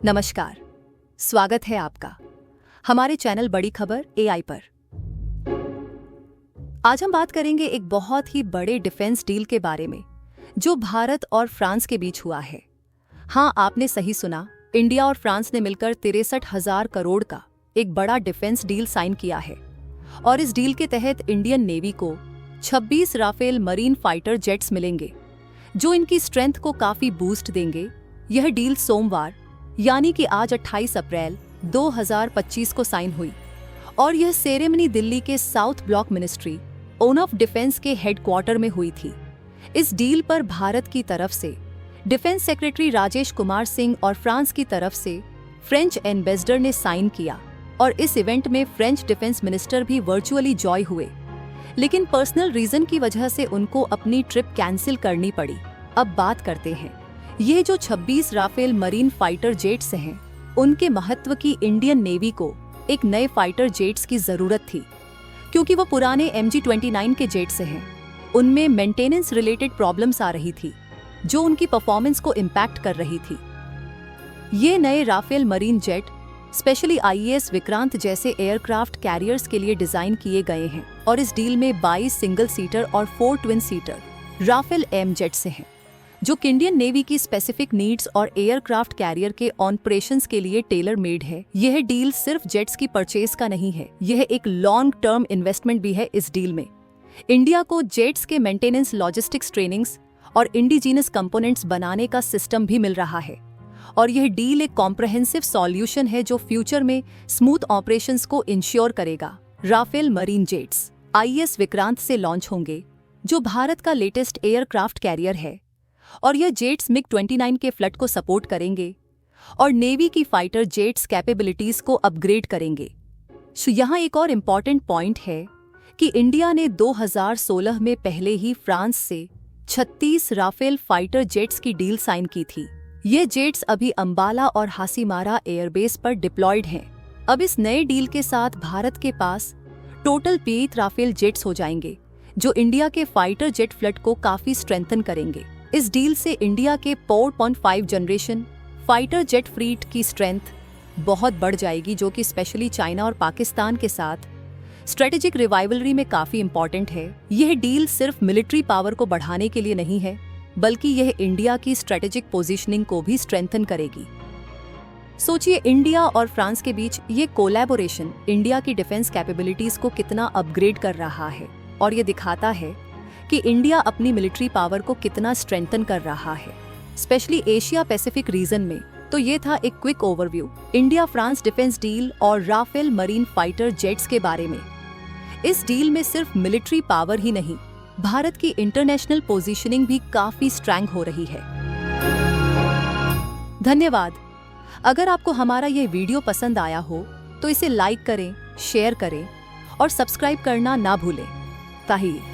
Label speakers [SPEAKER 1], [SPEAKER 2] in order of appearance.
[SPEAKER 1] नमस्कार, स्वागत है आपका हमारे चैनल बड़ी खबर एआई पर। आज हम बात करेंगे एक बहुत ही बड़े डिफेंस डील के बारे में जो भारत और फ्रांस के बीच हुआ है। हाँ, आपने सही सुना, इंडिया और फ्रांस ने मिलकर 63,000 करोड़ का एक बड़ा डिफेंस डील साइन किया है। और इस डील के तहत इंडियन नेवी को 26 राफेल मरीन फाइटर जेट्स मिलेंगे जो इनकी स्ट्रेंथ को काफी बूस्ट देंगे। यह डील सोमवार यानी कि आज 28 अप्रैल 2025 को साइन हुई और यह सेरेमनी दिल्ली के south block ministry of defence के हेडक्वार्टर में हुई थी। इस डील पर भारत की तरफ से डिफेंस सेक्रेटरी राजेश कुमार सिंह और फ्रांस की तरफ से फ्रेंच एम्बेसडर ने साइन किया और इस इवेंट में फ्रेंच डिफेंस मिनिस्टर भी वर्चुअली जॉय हुए, लेकिन पर्सनल रीजन की वजह से उनको अपनी ट्रिप कैंसिल करनी पड़ी। अब बात करते हैं ये जो 26 राफेल मरीन फाइटर जेट्स हैं, उनके महत्व की। इंडियन नेवी को एक नए फाइटर जेट्स की जरूरत थी क्योंकि वो पुराने MG-29 के जेट्स हैं, उनमें मेंटेनेंस रिलेटेड प्रॉब्लम्स आ रही थी जो उनकी परफॉर्मेंस को इम्पैक्ट कर रही थी। ये नए Rafale marine jet specially IAS Vikrant जैसे एयरक्राफ्ट कैरियर्स के लिए डिजाइन किए गए हैं और इस डील में 22 सिंगल सीटर और 4 twin seater Rafale M jets हैं जो इंडियन नेवी की स्पेसिफिक नीड्स और एयरक्राफ्ट कैरियर के ऑपरेशंस के लिए टेलर मेड है। यह डील सिर्फ जेट्स की परचेज का नहीं है, यह एक लॉन्ग टर्म इन्वेस्टमेंट भी है। इस डील में इंडिया को जेट्स के मेंटेनेंस, लॉजिस्टिक्स, ट्रेनिंग्स और इंडिजीनस कंपोनेंट्स बनाने का सिस्टम भी मिल रहा है और यह डील एक कॉम्प्रहेंसिव सॉल्यूशन है जो फ्यूचर में स्मूथ ऑपरेशंस को इंश्योर करेगा। Rafale marine jets IAS Vikrant से लॉन्च होंगे जो भारत का लेटेस्ट एयरक्राफ्ट कैरियर है और यह जेट्स MiG-29 के फ्लट को सपोर्ट करेंगे और नेवी की फाइटर जेट्स कैपेबिलिटीज को अपग्रेड करेंगे। यहाँ एक और इम्पॉर्टेंट पॉइंट है कि इंडिया ने 2016 में पहले ही फ्रांस से 36 राफेल फाइटर जेट्स की डील साइन की थी। ये जेट्स अभी अंबाला और हासीमारा एयरबेस पर डिप्लॉयड हैं। अब इस नए डील के साथ भारत के पास टोटल 8 राफेल जेट्स हो जाएंगे जो इंडिया के फाइटर जेट फ्लट को काफी स्ट्रेंथन करेंगे। इस डील से इंडिया के 4.5 जनरेशन फाइटर जेट फ्लीट की स्ट्रेंथ बहुत बढ़ जाएगी जो कि स्पेशली चाइना और पाकिस्तान के साथ स्ट्रेटेजिक रिवाइवलरी में काफी इंपॉर्टेंट है। यह डील सिर्फ मिलिट्री पावर को बढ़ाने के लिए नहीं है बल्कि यह इंडिया की स्ट्रेटेजिक पोजीशनिंग को भी स्ट्रेंथन करेगी। सोचिए, इंडिया और फ्रांस के बीच ये कोलैबोरेशन इंडिया की डिफेंस कैपेबिलिटीज को कितना अपग्रेड कर रहा है और ये दिखाता है कि इंडिया अपनी मिलिट्री पावर को कितना स्ट्रेंथन कर रहा है, स्पेशली एशिया पैसिफिक रीजन में। तो ये था एक quick overview India France defence deal और राफेल मरीन फाइटर जेट्स के बारे में। इस डील में सिर्फ मिलिट्री पावर ही नहीं, भारत की इंटरनेशनल पोजीशनिंग भी काफी स्ट्रॉन्ग हो रही है। धन्यवाद। अगर आपको हमारा ये वीडियो पसंद आया हो तो इसे लाइक करें, शेयर करें और सब्सक्राइब करना ना भूलें। ताहिर।